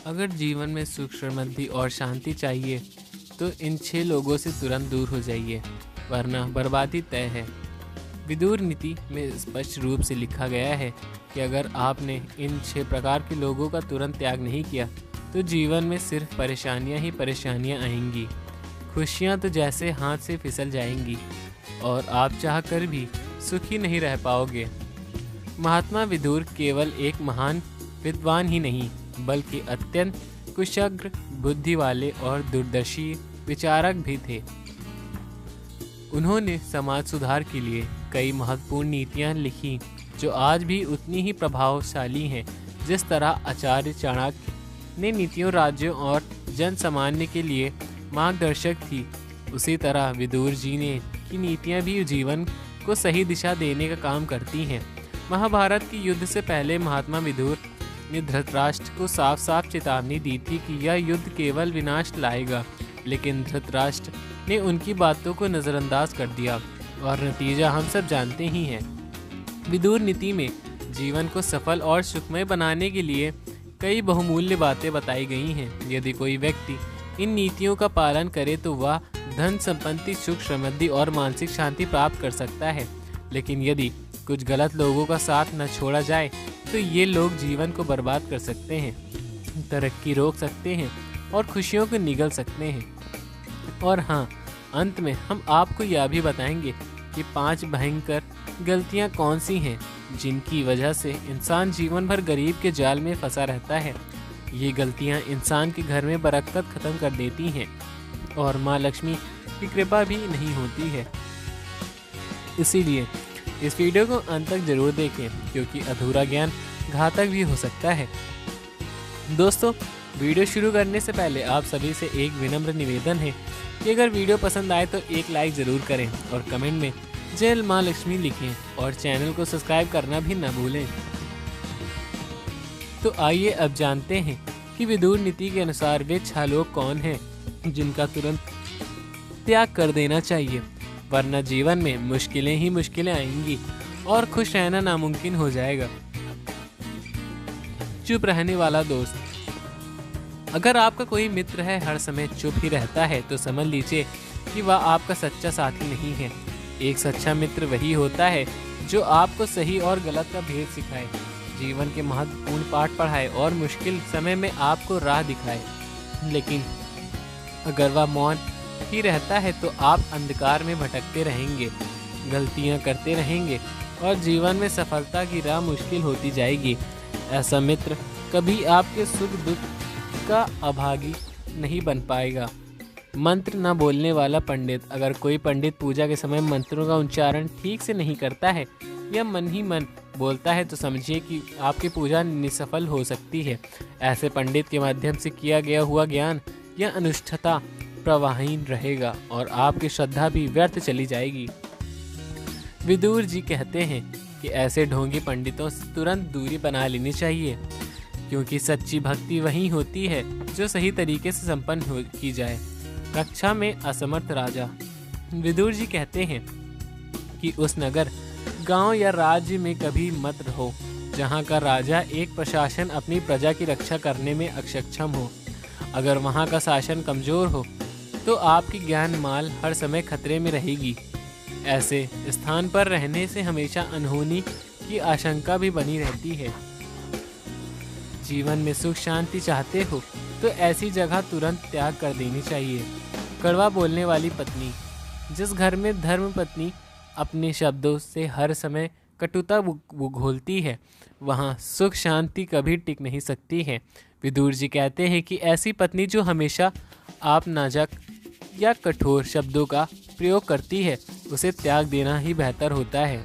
अगर जीवन में सुख, समृद्धि और शांति चाहिए तो इन 6 लोगों से तुरंत दूर हो जाइए, वरना बर्बादी तय है। विदुर नीति में स्पष्ट रूप से लिखा गया है कि अगर आपने इन 6 प्रकार के लोगों का तुरंत त्याग नहीं किया तो जीवन में सिर्फ परेशानियां ही परेशानियां आएंगी। खुशियां तो जैसे हाथ से फिसल जाएंगी और आप चाहकर भी सुखी नहीं रह पाओगे। महात्मा विदुर केवल एक महान विद्वान ही नहीं बल्कि अत्यंत कुशाग्र बुद्धि वाले और दूरदर्शी विचारक भी थे। उन्होंने समाज सुधार के लिए कई महत्वपूर्ण नीतियां लिखी जो आज भी उतनी ही प्रभावशाली हैं जिस तरह आचार्य चाणक्य ने नीतियों राज्यों और जन सामान्य के लिए मार्गदर्शक थी। उसी तरह विदुर जी ने की नीतियां भी जीवन को सही दिशा देने का काम करती हैं। महाभारत के युद्ध से पहले महात्मा विदुर ने धृतराष्ट्र को साफ साफ चेतावनी दी थी कि यह युद्ध केवल विनाश लाएगा, लेकिन धृतराष्ट्र ने उनकी बातों को नज़रअंदाज कर दिया और नतीजा हम सब जानते ही हैं। विदुर नीति में जीवन को सफल और सुखमय बनाने के लिए कई बहुमूल्य बातें बताई गई हैं। यदि कोई व्यक्ति इन नीतियों का पालन करे तो वह धन संपत्ति, सुख, समृद्धि और मानसिक शांति प्राप्त कर सकता है। लेकिन यदि कुछ गलत लोगों का साथ न छोड़ा जाए तो ये लोग जीवन को बर्बाद कर सकते हैं, तरक्की रोक सकते हैं और खुशियों को निगल सकते हैं। और हाँ, अंत में हम आपको यह भी बताएंगे कि 5 भयंकर गलतियाँ कौन सी हैं जिनकी वजह से इंसान जीवन भर गरीब के जाल में फंसा रहता है। ये गलतियाँ इंसान के घर में बरकत खत्म कर देती हैं और माँ लक्ष्मी की कृपा भी नहीं होती है। इसीलिए इस वीडियो को अंत तक जरूर देखें क्योंकि अधूरा ज्ञान घातक भी हो सकता है। दोस्तों, वीडियो शुरू करने से पहले आप सभी से एक विनम्र निवेदन है कि अगर वीडियो पसंद आए तो एक लाइक ज़रूर करें और कमेंट में जय माँ लक्ष्मी लिखें और चैनल को सब्सक्राइब करना भी न भूलें। तो आइए अब जानते हैं कि विदुर नीति के अनुसार वे 6 लोग कौन हैं जिनका तुरंत त्याग कर देना चाहिए, वरना जीवन में मुश्किलें ही मुश्किलें आएंगी और खुश रहना नामुमकिन हो जाएगा। चुप रहने वाला दोस्त। अगर आपका कोई मित्र है हर समय चुप ही रहता है तो समझ लीजिए कि वह आपका सच्चा साथी नहीं है। एक सच्चा मित्र वही होता है जो आपको सही और गलत का भेद सिखाए, जीवन के महत्वपूर्ण पाठ पढ़ाए और मुश्किल समय में आपको राह दिखाए। लेकिन अगर वह मौन ही रहता है तो आप अंधकार में भटकते रहेंगे, गलतियां करते रहेंगे और जीवन में सफलता की राह मुश्किल होती जाएगी। ऐसा मित्र कभी आपके सुख दुख का अभागी नहीं बन पाएगा। मंत्र न बोलने वाला पंडित। अगर कोई पंडित पूजा के समय मंत्रों का उच्चारण ठीक से नहीं करता है या मन ही मन बोलता है तो समझिए कि आपकी पूजा निसफल हो सकती है। ऐसे पंडित के माध्यम से किया गया हुआ ज्ञान या अनुष्ठता प्रवाहीन रहेगा और आपकी श्रद्धा भी व्यर्थ चली जाएगी। विदुर जी कहते हैं कि ऐसे ढोंगी पंडितों से तुरंत दूरी बना लेनी चाहिए क्योंकि सच्ची भक्ति वही होती है जो सही तरीके से संपन्न की जाए। कक्षा में असमर्थ राजा। विदुर जी कहते हैं कि उस नगर, गांव या राज्य में कभी मत रहो जहां का राजा एक प्रशासन अपनी प्रजा की रक्षा करने में अक्षम हो। अगर वहां का शासन कमजोर हो तो आपकी ज्ञान माल हर समय खतरे में रहेगी। ऐसे स्थान पर रहने से हमेशा अनहोनी की आशंका भी बनी रहती है। जीवन में सुख शांति चाहते हो तो ऐसी जगह तुरंत त्याग कर देनी चाहिए। कड़वा बोलने वाली पत्नी। जिस घर में धर्म पत्नी अपने शब्दों से हर समय कटुता घोलती है वहाँ सुख शांति कभी टिक नहीं सकती है। विदुर जी कहते हैं कि ऐसी पत्नी जो हमेशा आप नाजुक या कठोर शब्दों का प्रयोग करती है उसे त्याग देना ही बेहतर होता है।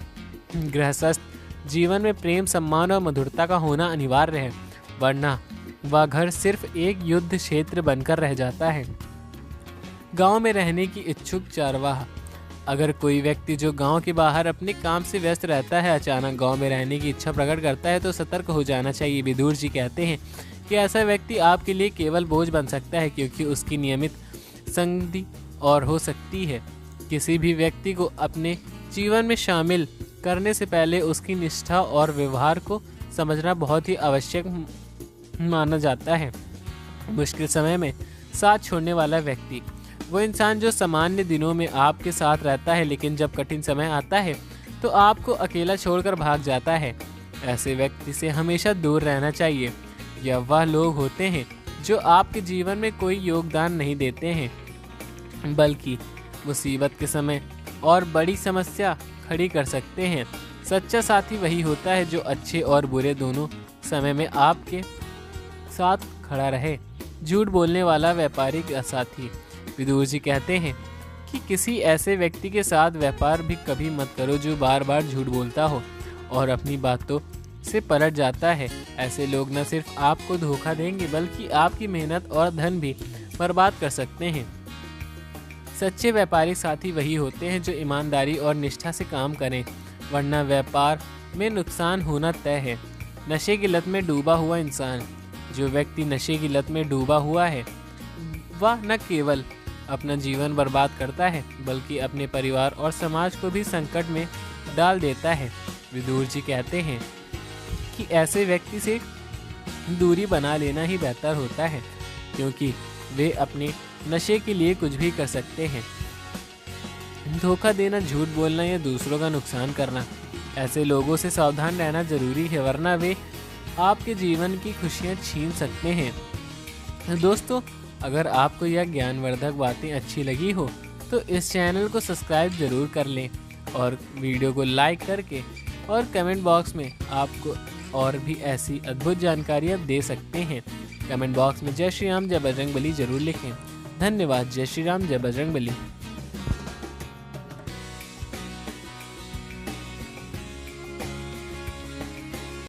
गृहस्थ जीवन में प्रेम, सम्मान और मधुरता का होना अनिवार्य है, वरना वह घर सिर्फ एक युद्ध क्षेत्र बनकर रह जाता है। गांव में रहने की इच्छुक चरवाहा। अगर कोई व्यक्ति जो गांव के बाहर अपने काम से व्यस्त रहता है अचानक गांव में रहने की इच्छा प्रकट करता है तो सतर्क हो जाना चाहिए। विदुर जी कहते हैं कि ऐसा व्यक्ति आपके लिए केवल बोझ बन सकता है क्योंकि उसकी नियमित संगति और हो सकती है। किसी भी व्यक्ति को अपने जीवन में शामिल करने से पहले उसकी निष्ठा और व्यवहार को समझना बहुत ही आवश्यक माना जाता है। मुश्किल समय में साथ छोड़ने वाला व्यक्ति, वो इंसान जो सामान्य दिनों में आपके साथ रहता है लेकिन जब कठिन समय आता है तो आपको अकेला छोड़कर भाग जाता है। ऐसे व्यक्ति से हमेशा दूर रहना चाहिए। यह वह लोग होते हैं जो आपके जीवन में कोई योगदान नहीं देते हैं, बल्कि मुसीबत के समय और बड़ी समस्या खड़ी कर सकते हैं। सच्चा साथी वही होता है जो अच्छे और बुरे दोनों समय में आपके साथ खड़ा रहे। झूठ बोलने वाला व्यापारी का साथी। विदुर जी कहते हैं कि किसी ऐसे व्यक्ति के साथ व्यापार भी कभी मत करो जो बार बार झूठ बोलता हो और अपनी बातों से पलट जाता है। ऐसे लोग न सिर्फ आपको धोखा देंगे बल्कि आपकी मेहनत और धन भी बर्बाद कर सकते हैं। सच्चे व्यापारिक साथी वही होते हैं जो ईमानदारी और निष्ठा से काम करें, वरना व्यापार में नुकसान होना तय है। नशे की लत में डूबा हुआ इंसान। जो व्यक्ति नशे की लत में डूबा हुआ है वह न केवल अपना जीवन बर्बाद करता है बल्कि अपने परिवार और समाज को भी संकट में डाल देता है। विदुर जी कहते हैं कि ऐसे व्यक्ति से दूरी बना लेना ही बेहतर होता है, क्योंकि वे अपने नशे के लिए कुछ भी कर सकते हैं। धोखा देना, झूठ बोलना या दूसरों का नुकसान करना, ऐसे लोगों से सावधान रहना जरूरी है, वरना वे आपके जीवन की खुशियां छीन सकते हैं। दोस्तों, अगर आपको यह ज्ञानवर्धक बातें अच्छी लगी हो तो इस चैनल को सब्सक्राइब जरूर कर लें और वीडियो को लाइक करके और कमेंट बॉक्स में आपको और भी ऐसी अद्भुत जानकारियाँ दे सकते हैं। कमेंट बॉक्स में जय श्री राम, जय बजरंगबली जरूर लिखें। धन्यवाद। जय श्री राम, जय बजरंगबली।